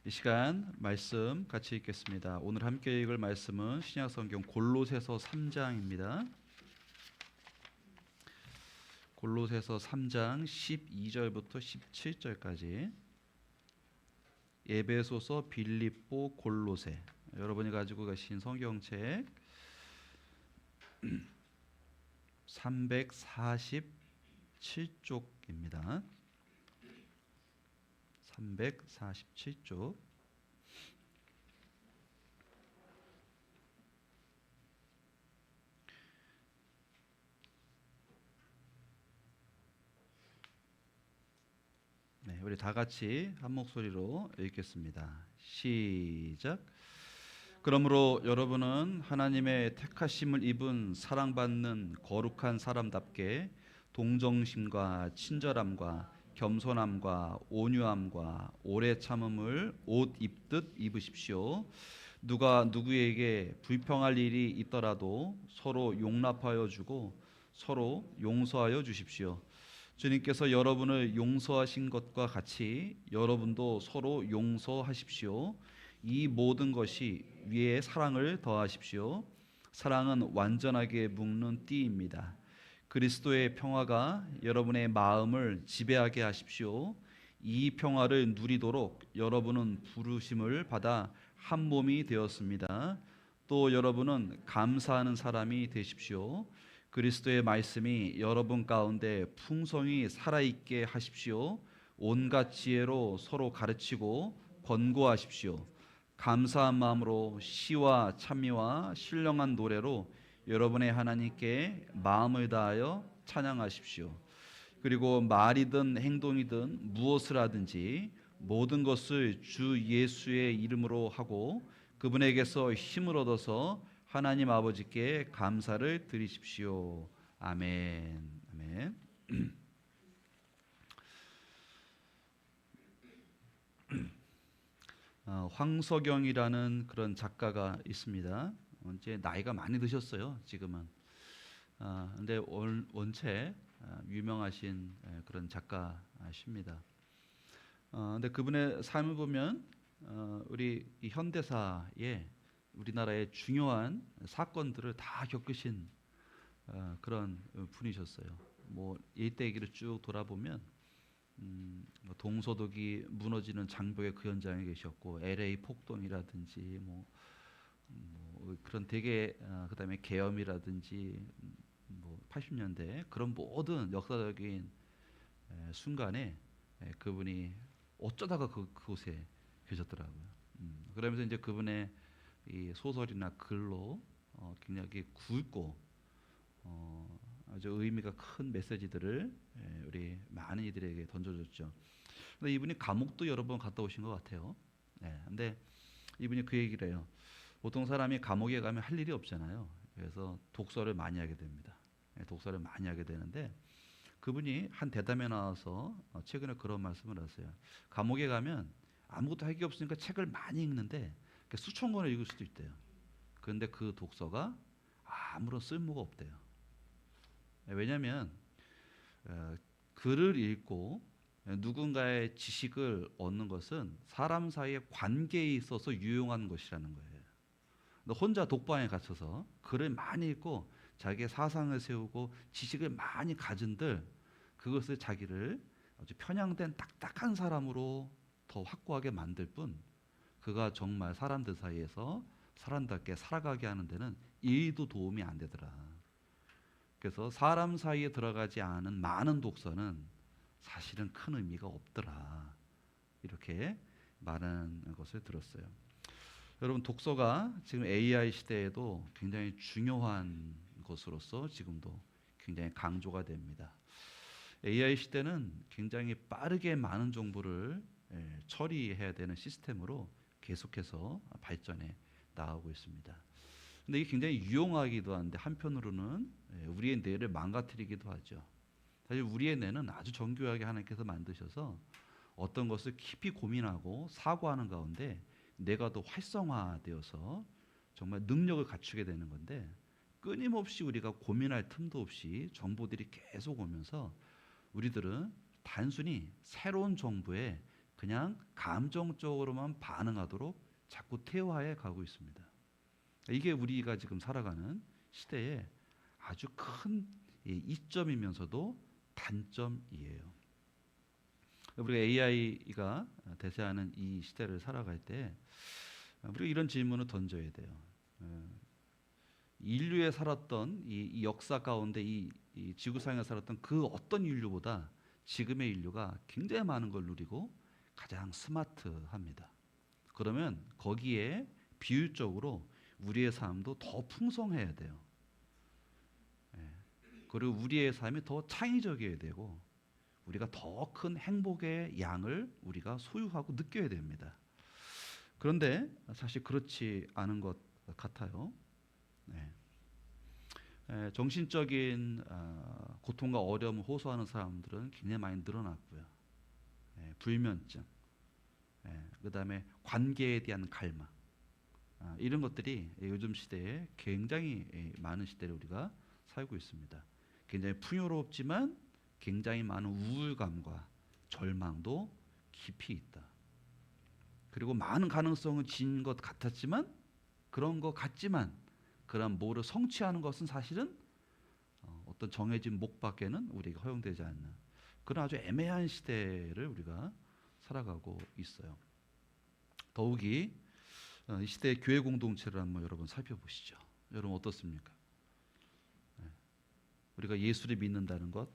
이 시간 말씀 같이 읽겠습니다. 오늘 함께 읽을 말씀은 신약성경 골로새서 3장입니다. 골로새서 3장 12절부터 17절까지. 에베소서, 빌립보, 골로새, 여러분이 가지고 계신 성경책 347쪽입니다. 347쪽. 네, 우리 다 같이 한 목소리로 읽겠습니다. 시작. 그러므로 여러분은 하나님의 택하심을 입은 사랑받는 거룩한 사람답게 동정심과 친절함과 겸손함과 온유함과 오래 참음을 옷 입듯 입으십시오. 누가 누구에게 불평할 일이 있더라도 서로 용납하여 주고 서로 용서하여 주십시오. 주님께서 여러분을 용서하신 것과 같이 여러분도 서로 용서하십시오. 이 모든 것이 위에 사랑을 더하십시오. 사랑은 완전하게 묶는 띠입니다. 그리스도의 평화가 여러분의 마음을 지배하게 하십시오. 이 평화를 누리도록 여러분은 부르심을 받아 한 몸이 되었습니다. 또 여러분은 감사하는 사람이 되십시오. 그리스도의 말씀이 여러분 가운데 풍성히 살아있게 하십시오. 온갖 지혜로 서로 가르치고 권고하십시오. 감사한 마음으로 시와 찬미와 신령한 노래로 여러분의 하나님께 마음을 다하여 찬양하십시오. 그리고 말이든 행동이든 무엇을 하든지 모든 것을 주 예수의 이름으로 하고 그분에게서 힘을 얻어서 하나님 아버지께 감사를 드리십시오. 아멘. 아멘. 황석영이라는 그런 작가가 있습니다. 이제 나이가 많이 드셨어요. 지금은. 근데 원체 유명하신 그런 작가십니다. 근데 그분의 삶을 보면 우리 이 현대사에 우리나라의 중요한 사건들을 다 겪으신 그런 분이셨어요. 뭐 일대기를 쭉 돌아보면 뭐 동서독이 무너지는 장벽의 그 현장에 계셨고 LA 폭동이라든지 뭐 그런 되게 그다음에 계엄이라든지 뭐 80년대 그런 모든 역사적인 순간에 그분이 어쩌다가 그곳에 계셨더라고요. 그러면서 이제 그분의 이 소설이나 글로 굉장히 굵고 아주 의미가 큰 메시지들을 우리 많은 이들에게 던져줬죠. 근데 이분이 감옥도 여러 번 갔다 오신 것 같아요. 근데 이분이 그 얘기를 해요. 보통 사람이 감옥에 가면 할 일이 없잖아요. 그래서 독서를 많이 하게 됩니다. 독서를 많이 하게 되는데 그분이 한 대담에 나와서 최근에 그런 말씀을 하세요. 감옥에 가면 아무것도 할 게 없으니까 책을 많이 읽는데 수천 권을 읽을 수도 있대요. 그런데 그 독서가 아무런 쓸모가 없대요. 왜냐하면 글을 읽고 누군가의 지식을 얻는 것은 사람 사이의 관계에 있어서 유용한 것이라는 거예요. 혼자 독방에 갇혀서 글을 많이 읽고 자기의 사상을 세우고 지식을 많이 가진들 그것을 자기를 아주 편향된 딱딱한 사람으로 더 확고하게 만들 뿐 그가 정말 사람들 사이에서 사람답게 살아가게 하는 데는 일도 도움이 안 되더라. 그래서 사람 사이에 들어가지 않은 많은 독서는 사실은 큰 의미가 없더라. 이렇게 말하는 것을 들었어요. 여러분 독서가 지금 AI 시대에도 굉장히 중요한 것으로서 지금도 굉장히 강조가 됩니다. AI 시대는 굉장히 빠르게 많은 정보를 처리해야 되는 시스템으로 계속해서 발전해 나가고 있습니다. 근데 이게 굉장히 유용하기도 한데 한편으로는 우리의 뇌를 망가뜨리기도 하죠. 사실 우리의 뇌는 아주 정교하게 하나님께서 만드셔서 어떤 것을 깊이 고민하고 사고하는 가운데 뇌가 더 활성화되어서 정말 능력을 갖추게 되는 건데 끊임없이 우리가 고민할 틈도 없이 정보들이 계속 오면서 우리들은 단순히 새로운 정보에 그냥 감정적으로만 반응하도록 자꾸 태화해 가고 있습니다. 이게 우리가 지금 살아가는 시대의 아주 큰 이점이면서도 단점이에요. 우리가 AI가 대세하는 이 시대를 살아갈 때 우리가 이런 질문을 던져야 돼요. 인류에 살았던 이 역사 가운데 이 지구상에 살았던 그 어떤 인류보다 지금의 인류가 굉장히 많은 걸 누리고 가장 스마트합니다. 그러면 거기에 비율적으로 우리의 삶도 더 풍성해야 돼요. 그리고 우리의 삶이 더 창의적이어야 되고 우리가 더 큰 행복의 양을 우리가 소유하고 느껴야 됩니다. 그런데 사실 그렇지 않은 것 같아요. 정신적인 고통과 어려움을 호소하는 사람들은 굉장히 많이 늘어났고요. 불면증, 그다음에 관계에 대한 갈망, 이런 것들이 요즘 시대에 굉장히 많은 시대를 우리가 살고 있습니다. 굉장히 풍요롭지만 굉장히 많은 우울감과 절망도 깊이 있다. 그리고 많은 가능성을 진 것 같았지만 그런 것 같지만 그런 뭐를 성취하는 것은 사실은 어떤 정해진 목밖에는 우리가 허용되지 않는 그런 아주 애매한 시대를 우리가 살아가고 있어요. 더욱이 이 시대의 교회 공동체를 한번 여러분 살펴보시죠. 여러분 어떻습니까? 우리가 예수를 믿는다는 것,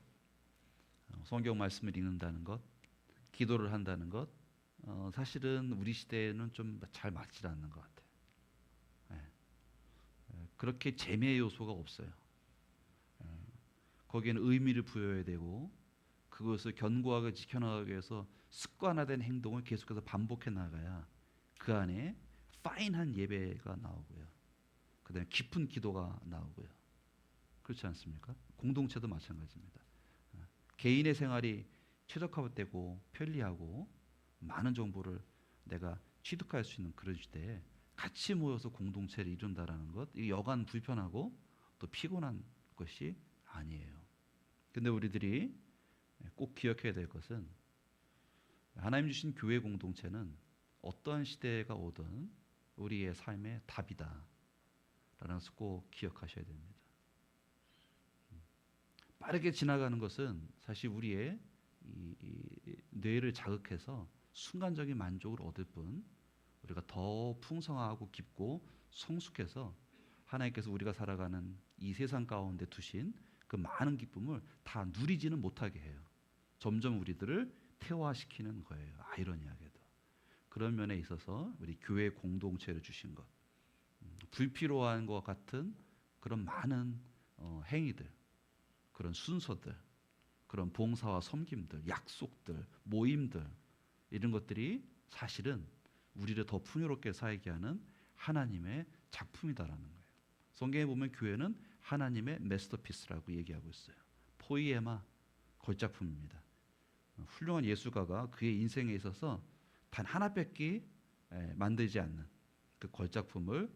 성경 말씀을 읽는다는 것, 기도를 한다는 것, 사실은 우리 시대에는 좀 잘 맞지 않는 것 같아요. 그렇게 재미의 요소가 없어요. 거기에는 의미를 부여해야 되고 그것을 견고하게 지켜나가기 위해서 습관화된 행동을 계속해서 반복해 나가야 그 안에 파인한 예배가 나오고요. 그다음에 깊은 기도가 나오고요. 그렇지 않습니까? 공동체도 마찬가지입니다. 개인의 생활이 최적화되고 편리하고 많은 정보를 내가 취득할 수 있는 그런 시대에 같이 모여서 공동체를 이룬다라는 것, 이게 여간 불편하고 또 피곤한 것이 아니에요. 근데 우리들이 꼭 기억해야 될 것은 하나님 주신 교회 공동체는 어떠한 시대가 오든 우리의 삶의 답이다 라는 것을 꼭 기억하셔야 됩니다. 빠르게 지나가는 것은 사실 우리의 이 뇌를 자극해서 순간적인 만족을 얻을 뿐 우리가 더 풍성하고 깊고 성숙해서 하나님께서 우리가 살아가는 이 세상 가운데 두신 그 많은 기쁨을 다 누리지는 못하게 해요. 점점 우리들을 퇴화시키는 거예요. 아이러니하게도. 그런 면에 있어서 우리 교회 공동체를 주신 것, 불필요한 것 같은 그런 많은 행위들, 그런 순서들, 그런 봉사와 섬김들, 약속들, 모임들 이런 것들이 사실은 우리를 더 풍요롭게 살게 하는 하나님의 작품이다라는 거예요. 성경에 보면 교회는 하나님의 메스터피스라고 얘기하고 있어요. 포이에마, 걸작품입니다. 훌륭한 예술가가 그의 인생에 있어서 단 하나밖에 만들지 않는 그 걸작품을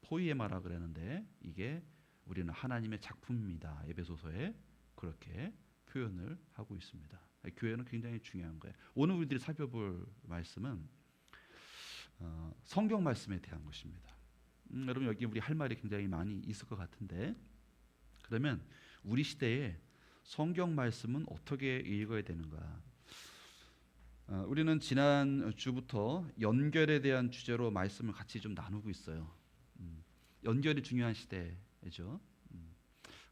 포이에마라 그러는데 이게 우리는 하나님의 작품입니다. 에베소서에 그렇게 표현을 하고 있습니다. 교회는 굉장히 중요한 거예요. 오늘 우리들이 살펴볼 말씀은 성경 말씀에 대한 것입니다. 여러분 여기 우리 할 말이 굉장히 많이 있을 것 같은데 그러면 우리 시대에 성경 말씀은 어떻게 읽어야 되는가? 우리는 지난 주부터 연결에 대한 주제로 말씀을 같이 좀 나누고 있어요. 연결이 중요한 시대죠.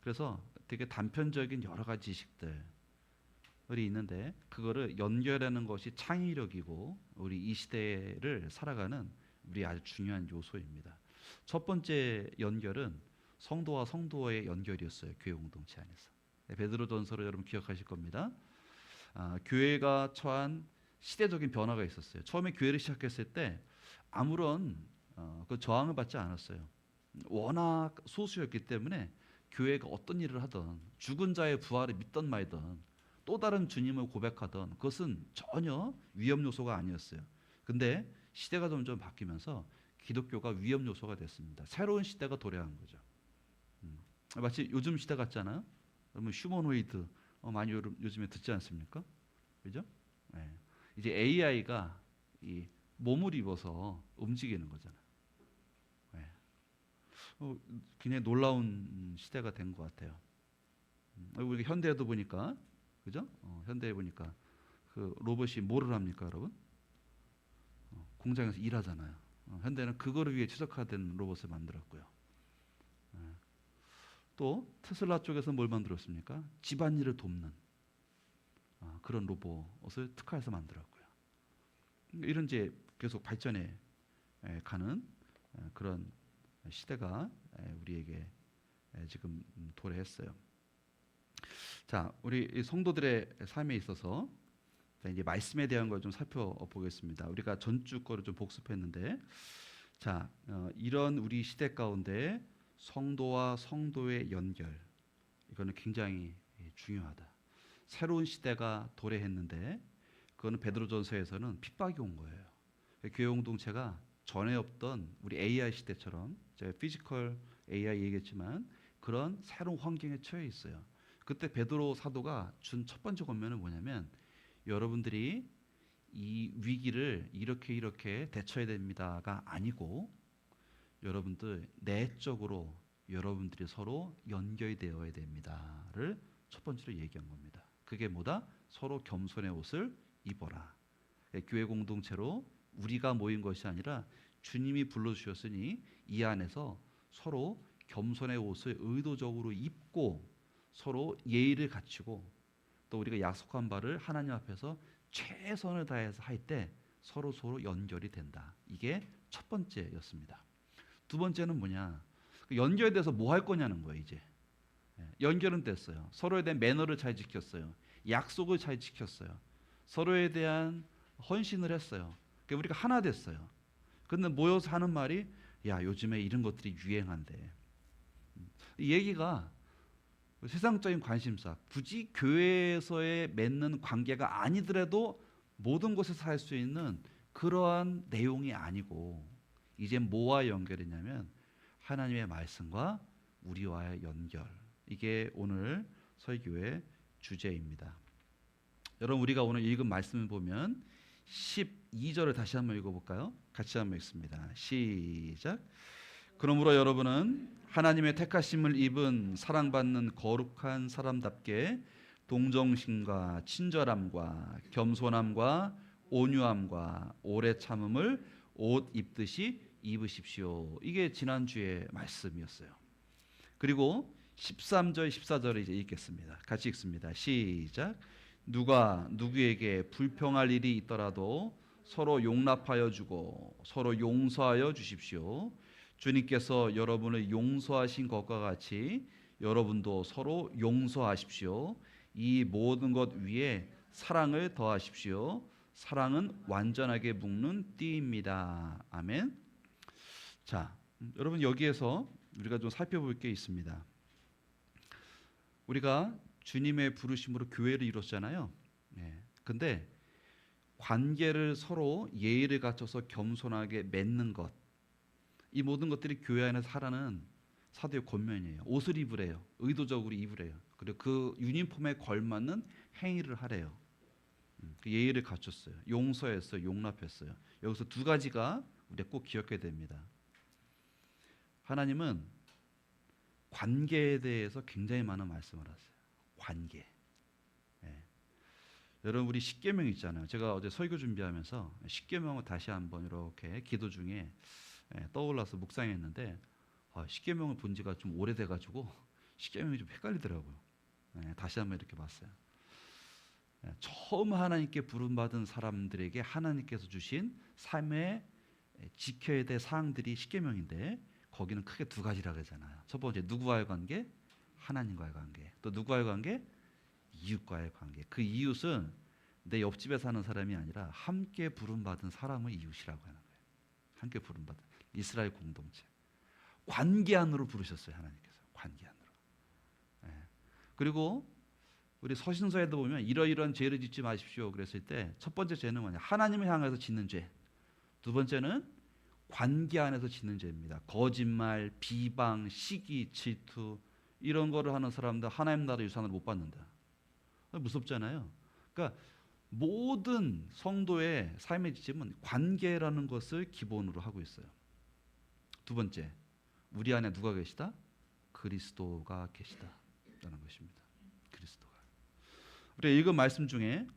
그래서 되게 단편적인 여러 가지 지식들이 있는데 그거를 연결하는 것이 창의력이고 우리 이 시대를 살아가는 우리 아주 중요한 요소입니다. 첫 번째 연결은 성도와 성도의 연결이었어요. 교회 공동체 안에서. 베드로전서를 여러분 기억하실 겁니다. 교회가 처한 시대적인 변화가 있었어요. 처음에 교회를 시작했을 때 아무런 그 저항을 받지 않았어요. 워낙 소수였기 때문에 교회가 어떤 일을 하든 죽은 자의 부활을 믿던 말든 또 다른 주님을 고백하던 그것은 전혀 위험 요소가 아니었어요. 근데 시대가 점점 바뀌면서 기독교가 위험 요소가 됐습니다. 새로운 시대가 도래한 거죠. 마치 요즘 시대 같잖아요. 여러분 휴머노이드 많이 요즘에 듣지 않습니까? 그죠? 네. 이제 AI가 이 몸을 입어서 움직이는 거잖아요. 네. 굉장히 놀라운 시대가 된 것 같아요. 우리 현대에도 보니까, 그죠? 현대에 보니까 그 로봇이 뭐를 합니까, 여러분? 공장에서 일하잖아요. 현대는 그거를 위해 최적화된 로봇을 만들었고요. 예. 또 테슬라 쪽에서 뭘 만들었습니까? 집안일을 돕는 그런 로봇을 특화해서 만들었고요. 이런 이제 계속 발전해 가는 그런 시대가 우리에게 지금 도래했어요. 자, 우리 성도들의 삶에 있어서 이제 말씀에 대한 걸 좀 살펴보겠습니다. 우리가 전주 거를 좀 복습했는데, 자, 이런 우리 시대 가운데 성도와 성도의 연결, 이거는 굉장히 중요하다. 새로운 시대가 도래했는데, 그거는 베드로전서에서는 핍박이 온 거예요. 교회 공동체가 전에 없던 우리 AI 시대처럼, 제가 피지컬 AI 얘기했지만 그런 새로운 환경에 처해 있어요. 그때 베드로 사도가 준 첫 번째 권면은 뭐냐면, 여러분들이 이 위기를 이렇게 대처해야 됩니다가 아니고, 여러분들 내적으로 여러분들이 서로 연결이 되어야 됩니다를 첫 번째로 얘기한 겁니다. 그게 뭐다? 서로 겸손의 옷을 입어라. 교회 공동체로 우리가 모인 것이 아니라 주님이 불러주셨으니 이 안에서 서로 겸손의 옷을 의도적으로 입고 서로 예의를 갖추고, 또 우리가 약속한 바를 하나님 앞에서 최선을 다해서 할 때 서로 연결이 된다. 이게 첫 번째였습니다. 두 번째는 뭐냐? 연결돼서 뭐 할 거냐는 거예요. 이제 연결은 됐어요. 서로에 대한 매너를 잘 지켰어요. 약속을 잘 지켰어요. 서로에 대한 헌신을 했어요. 그러니까 우리가 하나 됐어요. 근데 모여서 하는 말이, 야, 요즘에 이런 것들이 유행한대. 이 얘기가 세상적인 관심사, 굳이 교회에서의 맺는 관계가 아니더라도 모든 곳에서 할 수 있는 그러한 내용이 아니고, 이제 뭐와 연결이냐면 하나님의 말씀과 우리와의 연결. 이게 오늘 설교의 주제입니다. 여러분, 우리가 오늘 읽은 말씀을 보면 12절을 다시 한번 읽어볼까요? 같이 한번 읽습니다. 시작. 그러므로 여러분은 하나님의 택하심을 입은 사랑받는 거룩한 사람답게 동정심과 친절함과 겸손함과 온유함과 오래 참음을 옷 입듯이 입으십시오. 이게 지난주의 말씀이었어요. 그리고 13절 14절을 이제 읽겠습니다. 같이 읽습니다. 시작. 누가 누구에게 불평할 일이 있더라도 서로 용납하여 주고 서로 용서하여 주십시오. 주님께서 여러분을 용서하신 것과 같이 여러분도 서로 용서하십시오. 이 모든 것 위에 사랑을 더하십시오. 사랑은 완전하게 묶는 띠입니다. 아멘. 자, 여러분, 여기에서 우리가 좀 살펴볼 게 있습니다. 우리가 주님의 부르심으로 교회를 이뤘잖아요. 근데 관계를 서로 예의를 갖춰서 겸손하게 맺는 것, 이 모든 것들이 교회 안에서 하라는 사도의 권면이에요. 옷을 입으래요. 의도적으로 입으래요. 그리고 그 유니폼에 걸맞는 행위를 하래요. 그 예의를 갖췄어요. 용서했어요. 용납했어요. 여기서 두 가지가 우리가 꼭 기억해야 됩니다. 하나님은 관계에 대해서 굉장히 많은 말씀을 하세요. 관계. 여러분, 우리 십계명 있잖아요. 제가 어제 설교 준비하면서 십계명을 다시 한번 이렇게 기도 중에 떠올라서 묵상했는데, 십계명을 본 지가 좀 오래돼가지고 십계명이 좀 헷갈리더라고요. 다시 한번 이렇게 봤어요. 처음 하나님께 부름받은 사람들에게 하나님께서 주신 삶에 지켜야 될 사항들이 십계명인데, 거기는 크게 두 가지라고 하잖아요. 첫 번째, 누구와의 관계? 하나님과의 관계. 또 누구와의 관계? 이웃과의 관계. 그 이웃은 내 옆집에 사는 사람이 아니라 함께 부름받은 사람을 이웃이라고 하는 거예요. 함께 부름받은 이스라엘 공동체. 관계 안으로 부르셨어요. 하나님께서. 관계 안으로. 그리고 우리 서신서에도 보면 이러이러한 죄를 짓지 마십시오 그랬을 때 첫 번째 죄는 뭐냐? 하나님을 향해서 짓는 죄. 두 번째는 관계 안에서 짓는 죄입니다. 거짓말, 비방, 시기, 질투, 이런 거를 하는 사람들 하나님 나라 유산을 못 받는다. 무섭잖아요. 그러니까 모든 성도의 삶의 지침은 관계라는 것을 기본으로 하고 있어요. 두 번째, 우리 안에 누가 계시다? 그리스도가 계시다라는 것입니다. 그리스도가. 우리 읽은 말씀 중에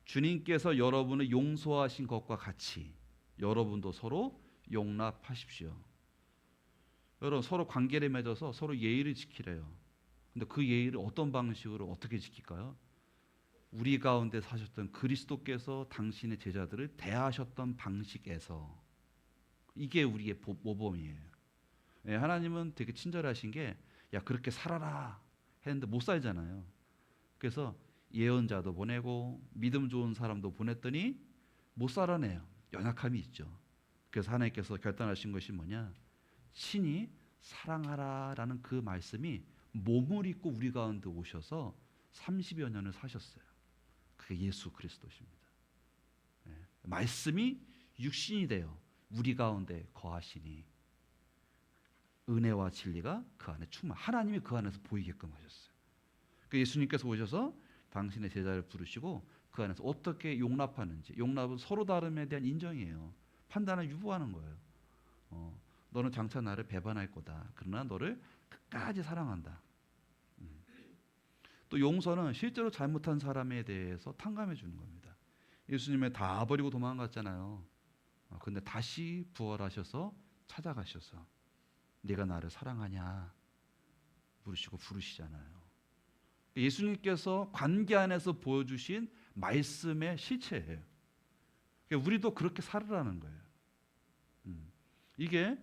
주님께서 여러분을 용서하신 것과 같이 여러분도 서로 용납하십시오. 여러분 서로 관계를 맺어서 서로 예의를 지키래요. 근데 그 예의를 어떤 방식으로 어떻게 지킬까요? 우리 가운데 사셨던 그리스도께서 당신의 제자들을 대하셨던 방식에서, 이게 우리의 모범이에요. 예, 하나님은 되게 친절하신 게, 야 그렇게 살아라 했는데 못 살잖아요. 그래서 예언자도 보내고 믿음 좋은 사람도 보냈더니 못 살아내요. 연약함이 있죠. 그래서 하나님께서 결단하신 것이 뭐냐? 친히 사랑하라라는 그 말씀이 몸을 입고 우리 가운데 오셔서 30여 년을 사셨어요. 그게 예수 그리스도십니다. 예. 말씀이 육신이 되어 우리 가운데 거하시니 은혜와 진리가 그 안에 하나님이 그 안에서 보이게끔 하셨어요. 그 예수님께서 오셔서 당신의 제자를 부르시고 그 안에서 어떻게 용납하는지, 용납은 서로 다름에 대한 인정이에요. 판단을 유보하는 거예요. 너는 장차 나를 배반할 거다. 그러나 너를 끝까지 사랑한다. 또 용서는 실제로 잘못한 사람에 대해서 탕감해 주는 겁니다. 예수님을 다 버리고 도망갔잖아요. 근데 다시 부활하셔서 찾아가셔서 네가 나를 사랑하냐 물으시고 부르시잖아요. 예수님께서 관계 안에서 보여주신 말씀의 실체예요. 우리도 그렇게 살으라는 거예요. 이게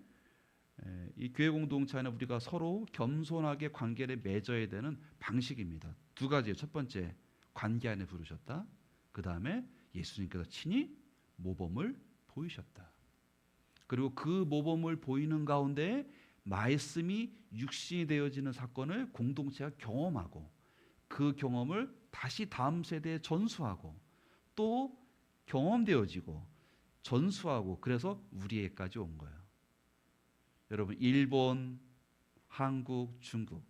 이 교회 공동체 안에 우리가 서로 겸손하게 관계를 맺어야 되는 방식입니다. 두 가지예요. 첫 번째, 관계 안에 부르셨다. 그 다음에 예수님께서 친히 모범을 보이셨다. 그리고 그 모범을 보이는 가운데 말씀이 육신이 되어지는 사건을 공동체가 경험하고 그 경험을 다시 다음 세대에 전수하고 또 경험되어지고 전수하고 그래서 우리에까지 온 거예요. 여러분 일본, 한국, 중국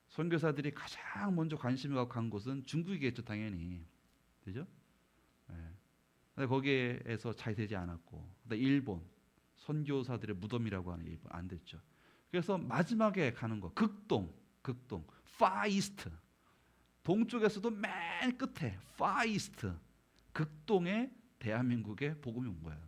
선교사들이 가장 먼저 관심을 갖고 간 곳은 중국이겠죠, 당연히. 그죠? 네. 근데 거기에서 잘 되지 않았고, 근데 일본 선교사들의 무덤이라고 하는 일본 안 됐죠. 그래서 마지막에 가는 거 극동, far east. 동쪽에서도 맨 끝에 far east, 극동에 대한민국에 복음이 온 거예요.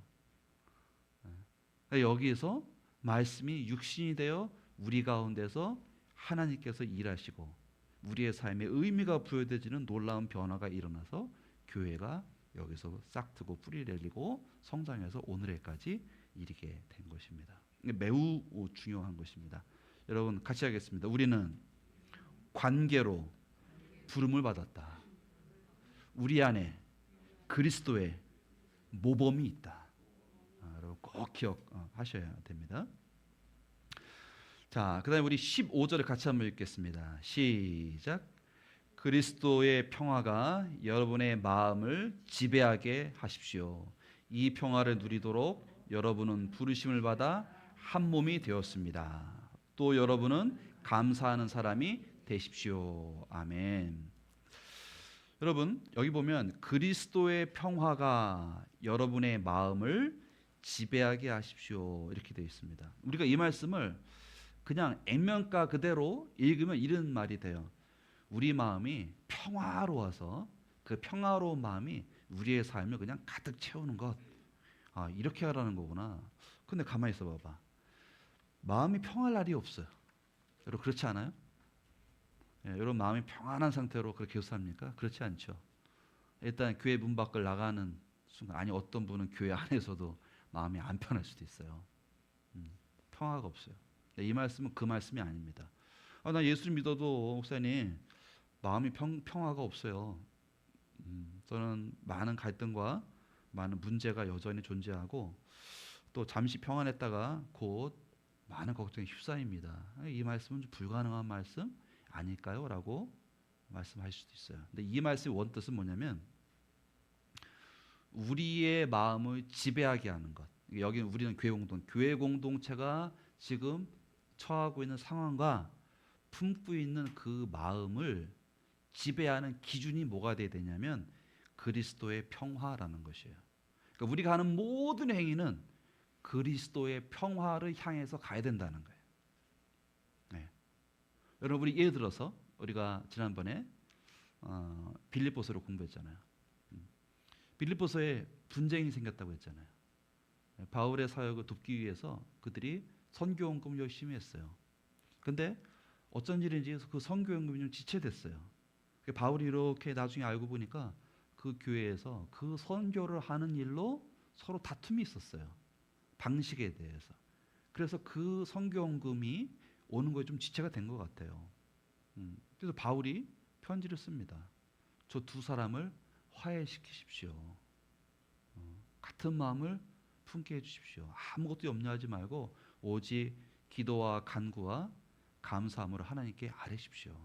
여기에서 말씀이 육신이 되어 우리 가운데서 하나님께서 일하시고 우리의 삶에 의미가 부여되지는 놀라운 변화가 일어나서 교회가 여기서 싹트고 뿌리 내리고 성장해서 오늘에까지 이르게 된 것입니다. 매우 중요한 것입니다. 여러분 같이 하겠습니다. 우리는 관계로 부름을 받았다. 우리 안에 그리스도의 모범이 있다. 여러분 꼭 기억하셔야 됩니다. 자, 그다음에 우리 15절을 같이 한번 읽겠습니다. 시작. 그리스도의 평화가 여러분의 마음을 지배하게 하십시오. 이 평화를 누리도록 여러분은 부르심을 받아 한 몸이 되었습니다. 또 여러분은 감사하는 사람이 되십시오. 아멘. 여러분 여기 보면 그리스도의 평화가 여러분의 마음을 지배하게 하십시오 이렇게 되어 있습니다. 우리가 이 말씀을 그냥 액면가 그대로 읽으면 이런 말이 돼요. 우리 마음이 평화로워서 그 평화로운 마음이 우리의 삶을 그냥 가득 채우는 것. 이렇게 하라는 거구나. 근데 가만히 있어 봐봐. 마음이 평화할 날이 없어요. 여러분 그렇지 않아요? 예, 여러분 마음이 평안한 상태로 그렇게 계속 삽니까? 그렇지 않죠. 일단 교회 문 밖을 나가는 순간, 아니 어떤 분은 교회 안에서도 마음이 안 편할 수도 있어요. 평화가 없어요. 이 말씀은 그 말씀이 아닙니다. 나 예수를 믿어도 목사님 마음이 평화가 없어요. 저는 많은 갈등과 많은 문제가 여전히 존재하고 또 잠시 평안했다가 곧 많은 걱정에 휩싸입니다. 이 말씀은 좀 불가능한 말씀 아닐까요? 라고 말씀하실 수도 있어요. 근데 이 말씀의 원뜻은 뭐냐면 우리의 마음을 지배하게 하는 것. 여기 우리는 교회 공동체가 지금 처하고 있는 상황과 품고 있는 그 마음을 지배하는 기준이 뭐가 돼야 되냐면 그리스도의 평화라는 것이에요. 그러니까 우리가 하는 모든 행위는 그리스도의 평화를 향해서 가야 된다는 거예요. 네. 여러분, 우리 예를 들어서 우리가 지난번에 빌립보서를 공부했잖아요. 빌립보서에 분쟁이 생겼다고 했잖아요. 바울의 사역을 돕기 위해서 그들이 선교원금을 열심히 했어요. 근데 어쩐 일인지 그 선교원금이 좀 지체됐어요. 바울이 이렇게 나중에 알고 보니까 그 교회에서 그 선교를 하는 일로 서로 다툼이 있었어요. 방식에 대해서. 그래서 그 선교원금이 오는 거에 좀 지체가 된 것 같아요. 그래서 바울이 편지를 씁니다. 저 두 사람을 화해시키십시오. 같은 마음을 품게 해주십시오. 아무것도 염려하지 말고 오직 기도와 간구와 감사함으로 하나님께 아뢰십시오.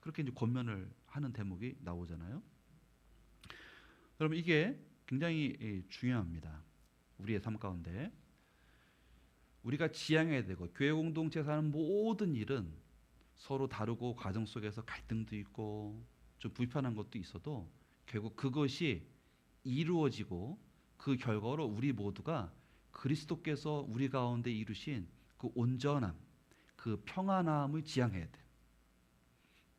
그렇게 이제 권면을 하는 대목이 나오잖아요. 여러분, 이게 굉장히 중요합니다. 우리의 삶 가운데 우리가 지향해야 되고 교회 공동체에서 하는 모든 일은 서로 다르고 과정 속에서 갈등도 있고 좀 불편한 것도 있어도 결국 그것이 이루어지고 그 결과로 우리 모두가 그리스도께서 우리 가운데 이루신 그 온전함, 그 평안함을 지향해야 돼.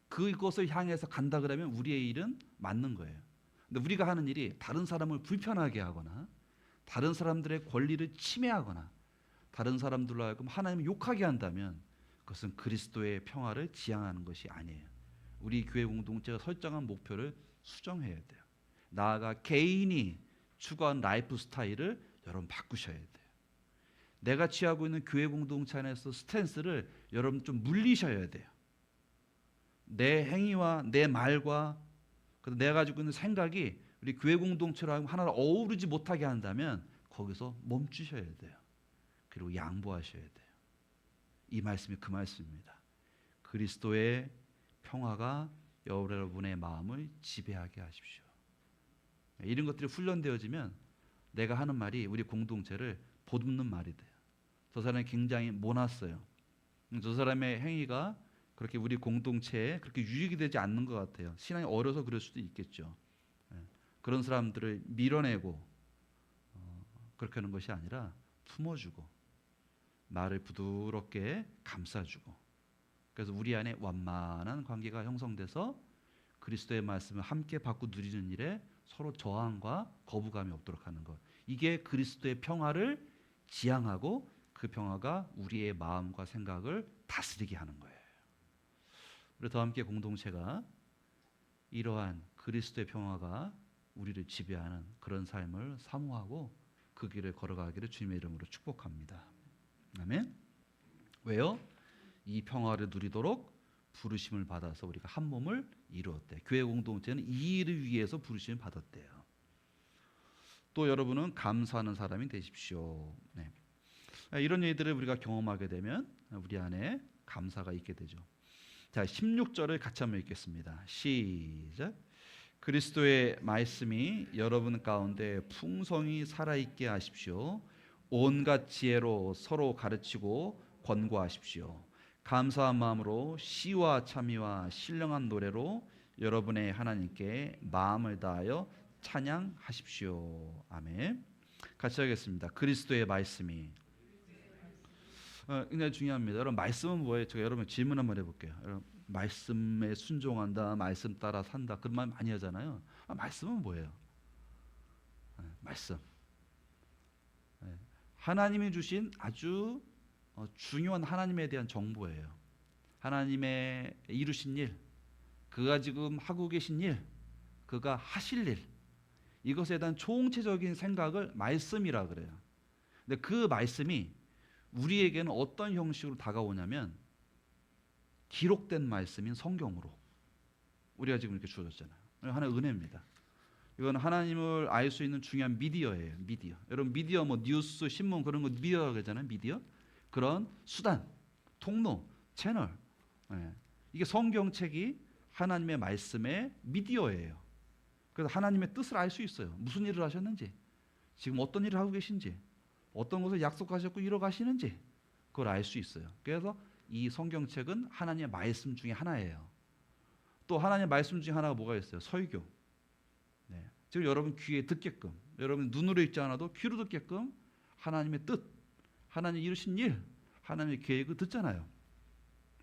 그것을 향해서 간다 그러면 우리의 일은 맞는 거예요. 근데 우리가 하는 일이 다른 사람을 불편하게 하거나 다른 사람들의 권리를 침해하거나 다른 사람들로 하여금 하나님을 욕하게 한다면 그것은 그리스도의 평화를 지향하는 것이 아니에요. 우리 교회 공동체가 설정한 목표를 수정해야 돼요. 나아가 개인이 추구한 라이프 스타일을 여러분 바꾸셔야 돼요. 내가 취하고 있는 교회 공동체 안에서 스탠스를 여러분 좀 물리셔야 돼요. 내 행위와 내 말과 내가 가지고 있는 생각이 우리 교회 공동체랑 하나로 어우르지 못하게 한다면 거기서 멈추셔야 돼요. 그리고 양보하셔야 돼요. 이 말씀이 그 말씀입니다. 그리스도의 평화가 여러분의 마음을 지배하게 하십시오. 이런 것들이 훈련되어지면 내가 하는 말이 우리 공동체를 보듬는 말이 돼요. 저 사람이 굉장히 모났어요. 저 사람의 행위가 그렇게 우리 공동체에 그렇게 유익이 되지 않는 것 같아요. 신앙이 어려서 그럴 수도 있겠죠. 그런 사람들을 밀어내고 그렇게 하는 것이 아니라 품어주고 말을 부드럽게 감싸주고 그래서 우리 안에 완만한 관계가 형성돼서 그리스도의 말씀을 함께 받고 누리는 일에 서로 저항과 거부감이 없도록 하는 것. 이게 그리스도의 평화를 지향하고 그 평화가 우리의 마음과 생각을 다스리게 하는 거예요. 우리 더 함께 공동체가 이러한 그리스도의 평화가 우리를 지배하는 그런 삶을 사모하고 그 길을 걸어가기를 주님의 이름으로 축복합니다. 아멘. 왜요? 이 평화를 누리도록 부르심을 받아서 우리가 한 몸을 이루었대. 교회 공동체는 이 일을 위해서 부르심을 받았대요. 또 여러분은 감사하는 사람이 되십시오. 네. 이런 일들을 우리가 경험하게 되면 우리 안에 감사가 있게 되죠. 자, 16절을 같이 한번 읽겠습니다. 시작. 그리스도의 말씀이 여러분 가운데 풍성히 살아있게 하십시오. 온갖 지혜로 서로 가르치고 권고하십시오. 감사한 마음으로 시와 참의와 신령한 노래로 여러분의 하나님께 마음을 다하여 찬양하십시오. 아멘. 같이 하겠습니다. 그리스도의 말씀이 굉장히 중요합니다. 여러분, 말씀은 뭐예요? 제가 여러분 질문 한번 해볼게요. 여러분, 말씀에 순종한다, 말씀 따라 산다 그런 말 많이 하잖아요. 말씀은 뭐예요? 말씀. 하나님이 주신 아주 중요한 하나님에 대한 정보예요. 하나님의 이루신 일, 그가 지금 하고 계신 일, 그가 하실 일, 이것에 대한 총체적인 생각을 말씀이라 그래요. 근데 그 말씀이 우리에게는 어떤 형식으로 다가오냐면 기록된 말씀인 성경으로 우리가 지금 이렇게 주어졌잖아요. 하나의 은혜입니다. 이건 하나님을 알 수 있는 중요한 미디어예요. 미디어. 여러분 미디어 뭐 뉴스, 신문 그런 거 미디어라고 하잖아요. 미디어. 그런 수단, 통로, 채널. 이게 성경책이 하나님의 말씀의 미디어예요. 그래서 하나님의 뜻을 알 수 있어요. 무슨 일을 하셨는지, 지금 어떤 일을 하고 계신지, 어떤 것을 약속하셨고 이뤄가시는지 그걸 알 수 있어요. 그래서 이 성경책은 하나님의 말씀 중에 하나예요. 또 하나님의 말씀 중에 하나가 뭐가 있어요? 설교. 지금 여러분 귀에 듣게끔, 여러분 눈으로 읽지 않아도 귀로 듣게끔 하나님의 뜻, 하나님 이루신 일, 하나님의 계획을 듣잖아요.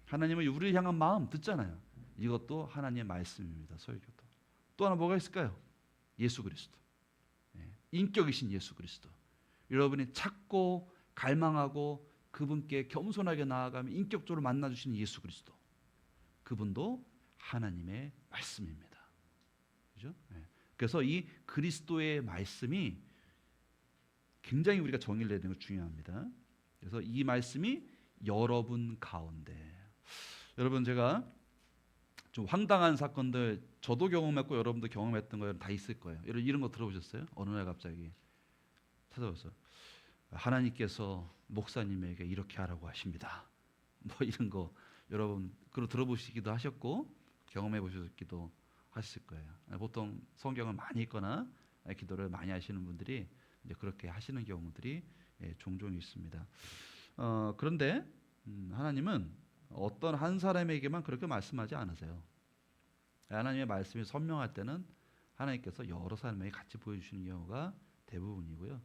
하나님의 우리를 향한 마음 듣잖아요. 이것도 하나님의 말씀입니다. 설교도. 또 하나 뭐가 있을까요? 예수 그리스도. 인격이신 예수 그리스도. 여러분이 찾고 갈망하고 그분께 겸손하게 나아가며 인격적으로 만나주시는 예수 그리스도. 그분도 하나님의 말씀입니다. 그죠? 그래서 이 그리스도의 말씀이 굉장히 우리가 정의를 내는 게 중요합니다. 그래서 이 말씀이 여러분 가운데, 여러분 제가 좀 황당한 사건들 저도 경험했고 여러분도 경험했던 거 다 있을 거예요. 이런 거 들어보셨어요? 어느 날 갑자기 찾아와서 하나님께서 목사님에게 이렇게 하라고 하십니다. 뭐 이런 거 여러분 그거 들어보시기도 하셨고 경험해 보셨기도 하실 거예요. 보통 성경을 많이 읽거나 기도를 많이 하시는 분들이 이제 그렇게 하시는 경우들이 종종 있습니다. 그런데 하나님은 어떤 한 사람에게만 그렇게 말씀하지 않으세요. 하나님의 말씀이 선명할 때는 하나님께서 여러 사람에게 같이 보여주시는 경우가 대부분이고요.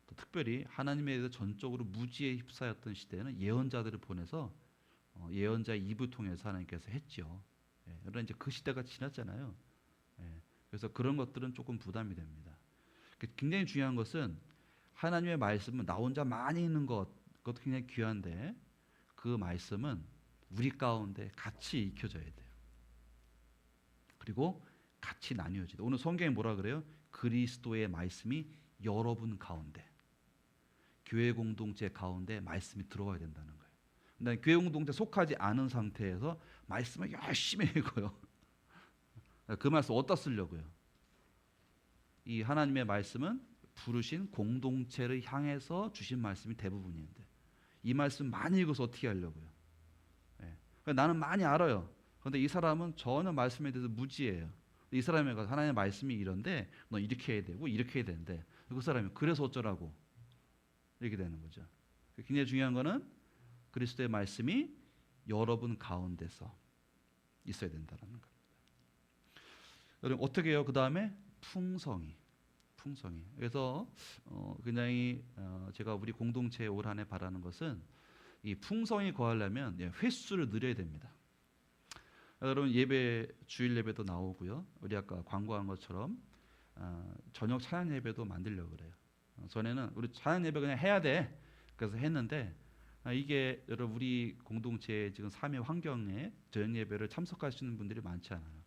또 특별히 하나님에 대해서 전적으로 무지에 휩싸였던 시대에는 예언자들을 보내서 예언자의 입을 통해서 하나님께서 했죠. 그러나 이제 그 시대가 지났잖아요. 그래서 그런 것들은 조금 부담이 됩니다. 굉장히 중요한 것은 하나님의 말씀은 나 혼자 많이 있는 그것도 굉장히 귀한데 그 말씀은 우리 가운데 같이 익혀져야 돼요. 그리고 같이 나뉘어지다. 오늘 성경에 뭐라 그래요? 그리스도의 말씀이 여러분 가운데, 교회 공동체 가운데 말씀이 들어와야 된다는 거예요. 근데 교회 공동체 속하지 않은 상태에서 말씀을 열심히 읽어요. 그 말씀 어디다 쓰려고요? 이 하나님의 말씀은 부르신 공동체를 향해서 주신 말씀이 대부분인데 이 말씀 많이 읽어서 어떻게 하려고요? 나는 많이 알아요. 그런데 이 사람은 전혀 말씀에 대해서 무지해요. 이 사람이 하나님의 말씀이 이런데 너 이렇게 해야 되고 이렇게 해야 되는데 그 사람이 그래서 어쩌라고 이렇게 되는 거죠. 굉장히 중요한 거는 그리스도의 말씀이 여러분 가운데서 있어야 된다는 겁니다. 여러분 어떻게 해요? 그 다음에 풍성이. 그래서 굉장히 제가 우리 공동체에 올 한 해 바라는 것은 이 풍성이 거하려면 횟수를 늘려야 됩니다. 여러분 예배 주일 예배도 나오고요. 우리 아까 광고한 것처럼 저녁 찬양 예배도 만들려고 그래요. 전에는 우리 찬양 예배 그냥 해야 돼. 그래서 했는데 이게 여러분 우리 공동체 지금 삶의 환경에 저녁 예배를 참석하시는 분들이 많지 않아요.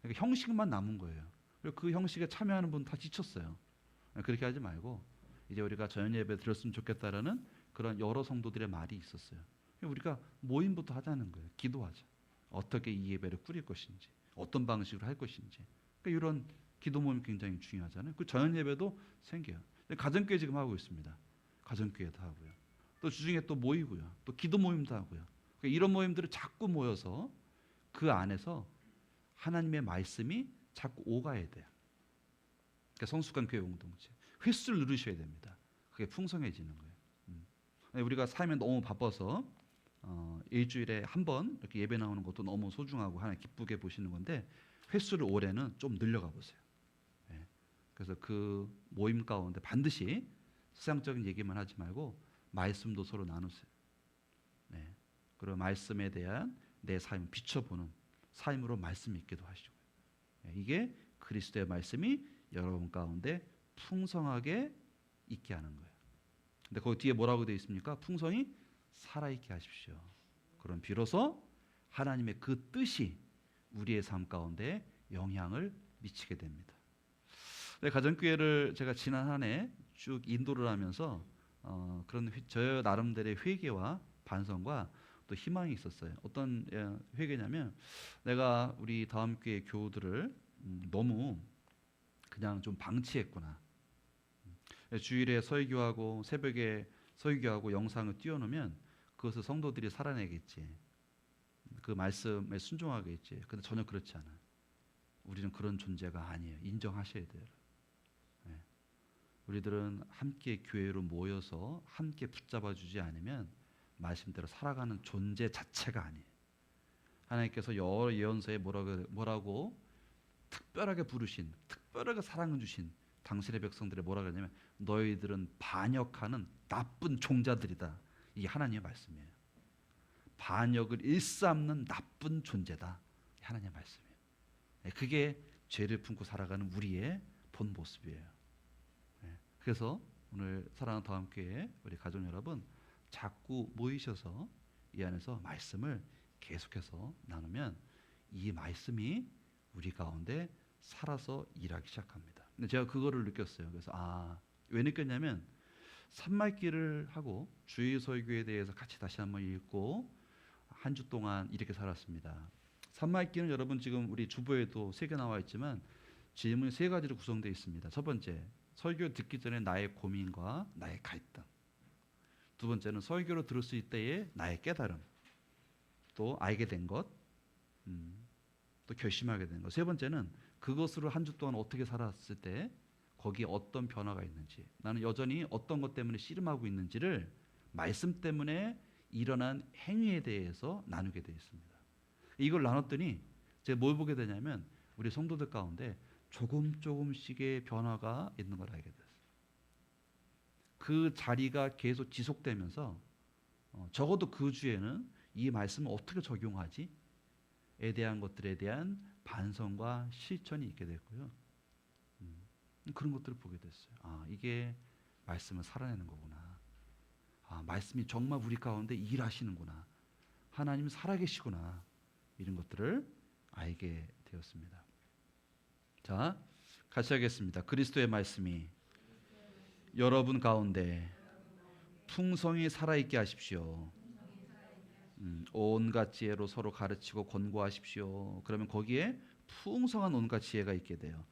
그러니까 형식만 남은 거예요. 그리고 그 형식에 참여하는 분 다 지쳤어요. 그렇게 하지 말고 이제 우리가 저녁 예배 드렸으면 좋겠다라는 그런 여러 성도들의 말이 있었어요. 우리가 모임부터 하자는 거예요. 기도하자. 어떻게 이 예배를 꾸릴 것인지, 어떤 방식으로 할 것인지. 그러니까 이런 기도 모임이 굉장히 중요하잖아요. 그 저녁 예배도 생겨요. 가정교회 지금 하고 있습니다. 가정교회도 하고요. 또 주중에 또 모이고요. 또 기도 모임도 하고요. 그러니까 이런 모임들을 자꾸 모여서 그 안에서 하나님의 말씀이 자꾸 오가야 돼요. 그러니까 성숙한 교회 공동체. 횟수를 누르셔야 됩니다. 그게 풍성해지는 거예요. 우리가 삶에 너무 바빠서 일주일에 한 번 이렇게 예배 나오는 것도 너무 소중하고 하나 기쁘게 보시는 건데 횟수를 올해는 좀 늘려가 보세요. 그래서 그 모임 가운데 반드시 세상적인 얘기만 하지 말고 말씀도 서로 나누세요. 그리고 말씀에 대한 내 삶을 비춰보는 삶으로 말씀 있기도 하시고 이게 그리스도의 말씀이 여러분 가운데 풍성하게 있게 하는 거예요. 근데 거기 뒤에 뭐라고 되어 있습니까? 풍성히 살아있게 하십시오. 그럼 비로소 하나님의 그 뜻이 우리의 삶 가운데 영향을 미치게 됩니다. 가정교회를 제가 지난 한 해 쭉 인도를 하면서 그런 저 나름대로의 회개와 반성과 또 희망이 있었어요. 어떤 회개냐면 내가 우리 다음 교회 교우들을 너무 그냥 좀 방치했구나. 주일에 설교하고 새벽에 설교하고 영상을 띄워놓으면 그것을 성도들이 살아내겠지. 그 말씀에 순종하겠지. 근데 전혀 그렇지 않아요. 우리는 그런 존재가 아니에요. 인정하셔야 돼요. 우리들은 함께 교회로 모여서 함께 붙잡아주지 않으면 말씀대로 살아가는 존재 자체가 아니에요. 하나님께서 여러 예언서에 뭐라고 특별하게 부르신, 특별하게 사랑을 주신 당신의 백성들의 뭐라 그러냐면 너희들은 반역하는 나쁜 종자들이다. 이게 하나님의 말씀이에요. 반역을 일삼는 나쁜 존재다. 하나님의 말씀이에요. 그게 죄를 품고 살아가는 우리의 본 모습이에요. 그래서 오늘 사랑하는 더함교회 우리 가족 여러분 자꾸 모이셔서 이 안에서 말씀을 계속해서 나누면 이 말씀이 우리 가운데 살아서 일하기 시작합니다. 근데 제가 그거를 느꼈어요. 그래서 왜 느꼈냐면 산말기를 하고 주의 설교에 대해서 같이 다시 한번 읽고 한 주 동안 이렇게 살았습니다. 산말기는 여러분 지금 우리 주보에도 3개 나와 있지만 질문이 3가지로 구성되어 있습니다. 첫 번째, 설교 듣기 전에 나의 고민과 나의 갈등. 두 번째는 설교를 들었을 때의 나의 깨달음. 또 알게 된 것. 또 결심하게 된 것. 세 번째는 그것으로 한 주 동안 어떻게 살았을 때 거기에 어떤 변화가 있는지, 나는 여전히 어떤 것 때문에 씨름하고 있는지를 말씀 때문에 일어난 행위에 대해서 나누게 되어 있습니다. 이걸 나눴더니 제가 뭘 보게 되냐면 우리 성도들 가운데 조금씩의 변화가 있는 걸 알게 됐어요. 그 자리가 계속 지속되면서 적어도 그 주에는 이 말씀을 어떻게 적용하지에 대한 것들에 대한 반성과 실천이 있게 됐고요. 그런 것들을 보게 됐어요. 이게 말씀을 살아내는 거구나. 말씀이 정말 우리 가운데 일하시는구나. 하나님은 살아계시구나. 이런 것들을 알게 되었습니다. 자, 같이 하겠습니다. 그리스도의 말씀이 여러분 가운데 풍성히 살아있게 하십시오. 온갖 지혜로 서로 가르치고 권고하십시오. 그러면 거기에 풍성한 온갖 지혜가 있게 돼요.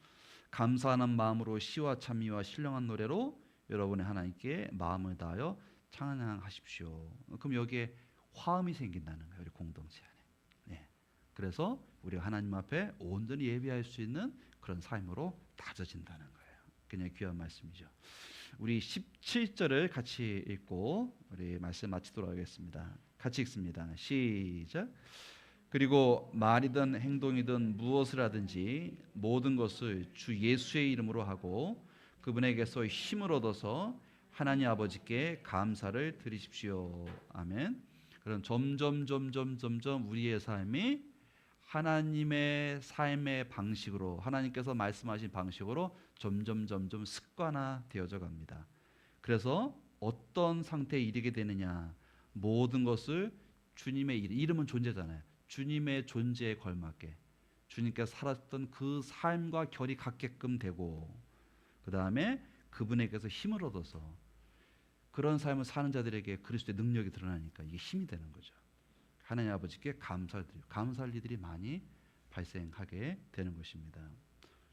감사하는 마음으로 시와 찬미와 신령한 노래로 여러분의 하나님께 마음을 다하여 찬양하십시오. 그럼 여기에 화음이 생긴다는 거예요. 우리 공동체 안에. 그래서 우리가 하나님 앞에 온전히 예배할 수 있는 그런 삶으로 다져진다는 거예요. 그냥 귀한 말씀이죠. 우리 17절을 같이 읽고 우리 말씀 마치도록 하겠습니다. 같이 읽습니다. 시작. 그리고 말이든 행동이든 무엇을 하든지 모든 것을 주 예수의 이름으로 하고 그분에게서 힘을 얻어서 하나님 아버지께 감사를 드리십시오. 아멘. 그럼 점점 우리의 삶이 하나님의 삶의 방식으로, 하나님께서 말씀하신 방식으로 점점 습관화되어져 갑니다. 그래서 어떤 상태에 이르게 되느냐, 모든 것을 주님의 이름은 존재잖아요. 주님의 존재에 걸맞게 주님께서 살았던 그 삶과 결이 같게끔 되고, 그 다음에 그분에게서 힘을 얻어서 그런 삶을 사는 자들에게 그리스도의 능력이 드러나니까 이게 힘이 되는 거죠. 하나님 아버지께 감사할 일들이 많이 발생하게 되는 것입니다.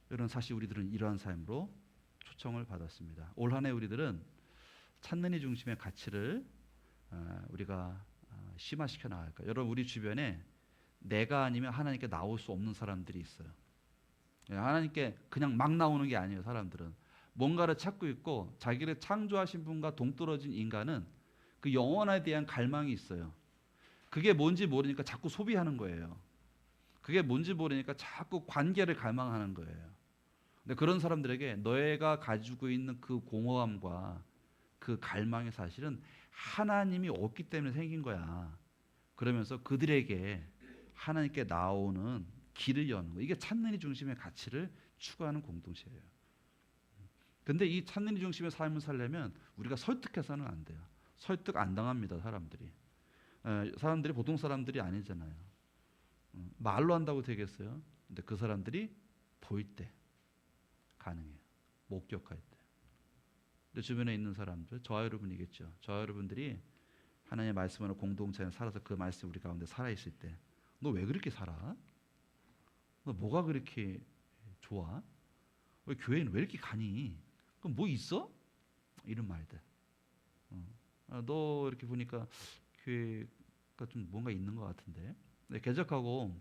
여러분, 사실 우리들은 이러한 삶으로 초청을 받았습니다. 올 한 해 우리들은 찾는 이 중심의 가치를 우리가 심화시켜 나갈까. 여러분, 우리 주변에 내가 아니면 하나님께 나올 수 없는 사람들이 있어요. 하나님께 그냥 막 나오는 게 아니에요. 사람들은 뭔가를 찾고 있고, 자기를 창조하신 분과 동떨어진 인간은 그 영원에 대한 갈망이 있어요. 그게 뭔지 모르니까 자꾸 소비하는 거예요. 그게 뭔지 모르니까 자꾸 관계를 갈망하는 거예요. 근데 그런 사람들에게 너희가 가지고 있는 그 공허함과 그 갈망이 사실은 하나님이 없기 때문에 생긴 거야. 그러면서 그들에게 하나님께 나오는 길을 여는 거. 이게 찾는 이 중심의 가치를 추구하는 공동체예요. 근데 이 찾는 이 중심의 삶을 살려면 우리가 설득해서는 안 돼요. 설득 안 당합니다, 사람들이. 사람들이 보통 사람들이 아니잖아요. 말로 한다고 되겠어요? 근데 그 사람들이 보일 때 가능해요. 목격할 때. 근데 주변에 있는 사람들, 저와 여러분이겠죠. 저와 여러분들이 하나님의 말씀으로 공동체에 살아서 그 말씀 우리 가운데 살아있을 때, 너 왜 그렇게 살아? 너 뭐가 그렇게 좋아? 왜 교회는 왜 이렇게 가니? 그럼 뭐 있어? 이런 말들. 너 이렇게 보니까 교회가 좀 뭔가 있는 것 같은데. 네, 개적하고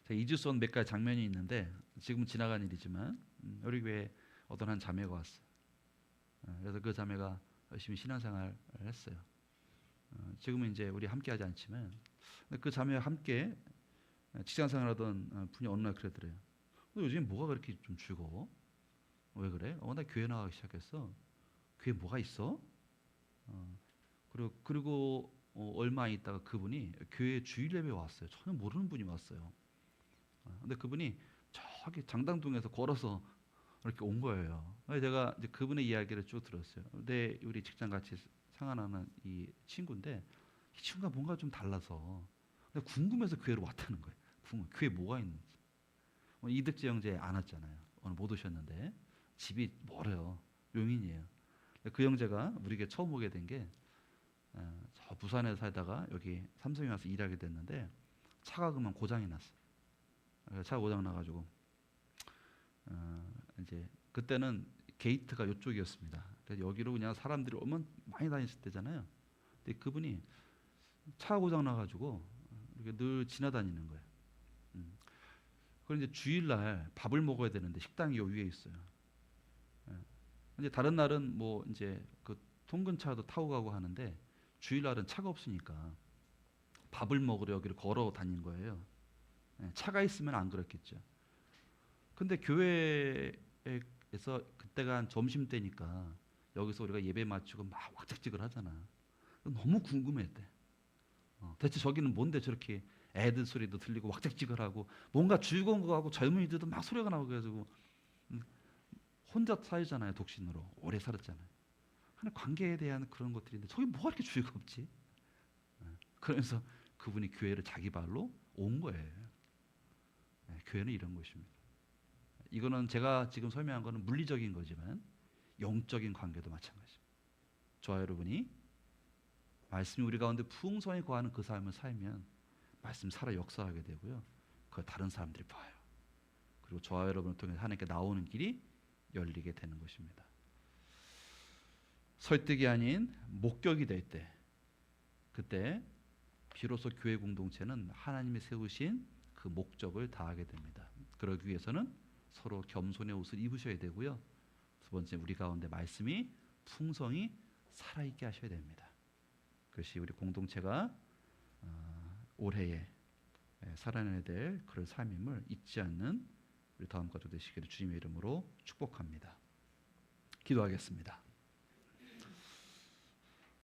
제가 잊을 수 없는 몇 가지 장면이 있는데, 지금은 지나간 일이지만 우리 교회에 어떤 한 자매가 왔어요. 그래서 그 자매가 열심히 신앙생활을 했어요. 지금은 이제 우리 함께하지 않지만 그 자매와 함께 직장생활하던 분이 어느 날 그러더래요. 너 요즘 뭐가 그렇게 좀 즐거워? 왜 그래? 나 교회 나가기 시작했어. 교회 뭐가 있어? 어, 그리고 얼마 있다가 그분이 교회 주일 예배 왔어요. 전혀 모르는 분이 왔어요. 근데 그분이 저기 장당동에서 걸어서 이렇게 온 거예요. 그래서 제가 이제 그분의 이야기를 쭉 들었어요. 근데 우리 직장 같이 상관하는 이 친구인데 이 친구가 뭔가 좀 달라서 근데 궁금해서 교회로 왔다는 거예요. 교회 뭐가 있는지. 이득재 형제 안 왔잖아요. 오늘 못 오셨는데 집이 멀어요. 용인이에요. 그 형제가 우리에게 처음 오게 된 게 저 부산에 살다가 여기 삼성에 와서 일하게 됐는데 차가 그만 고장이 났어. 차가 고장 나가지고 이제 그때는 게이트가 이쪽이었습니다. 그래서 여기로 그냥 사람들이 오면 많이 다녔을 때잖아요. 근데 그분이 차 고장 나가지고 이렇게 늘 지나다니는 거예요. 음. 그런데 주일날 밥을 먹어야 되는데 식당이 요 위에 있어요. 예. 이제 다른 날은 뭐 이제 그 통근차도 타고 가고 하는데 주일날은 차가 없으니까 밥을 먹으러 여기를 걸어 다닌 거예요. 예, 차가 있으면 안 그랬겠죠. 근데 교회에서 그때가 한 점심 때니까 여기서 우리가 예배 마치고 막 왁작지껄 하잖아. 너무 궁금했대. 대체 저기는 뭔데 저렇게 애들 소리도 들리고 왁작지껄하고 뭔가 즐거운 거 하고 젊은이들도 막 소리가 나고 그래가지고 음, 혼자 살잖아요. 독신으로 오래 살았잖아요. 하는 관계에 대한 그런 것들인데 저게 뭐가 이렇게 즐겁지? 그러면서 그분이 교회를 자기 발로 온 거예요. 교회는 이런 것입니다. 이거는 제가 지금 설명한 거는 물리적인 거지만 영적인 관계도 마찬가지입니다. 저와 여러분이 말씀이 우리 가운데 풍성히 거하는 그 삶을 살면 말씀 살아 역사하게 되고요. 그걸 다른 사람들이 봐요. 그리고 저와 여러분을 통해 하나님께 나오는 길이 열리게 되는 것입니다. 설득이 아닌 목격이 될 때, 그때 비로소 교회 공동체는 하나님이 세우신 그 목적을 다하게 됩니다. 그러기 위해서는 서로 겸손의 옷을 입으셔야 되고요. 두 번째, 우리 가운데 말씀이 풍성히 살아있게 하셔야 됩니다. 그것이 우리 공동체가 올해에 살아내야 될 그런 삶임을 잊지 않는 우리 다음 가족 되시기를 주님의 이름으로 축복합니다. 기도하겠습니다.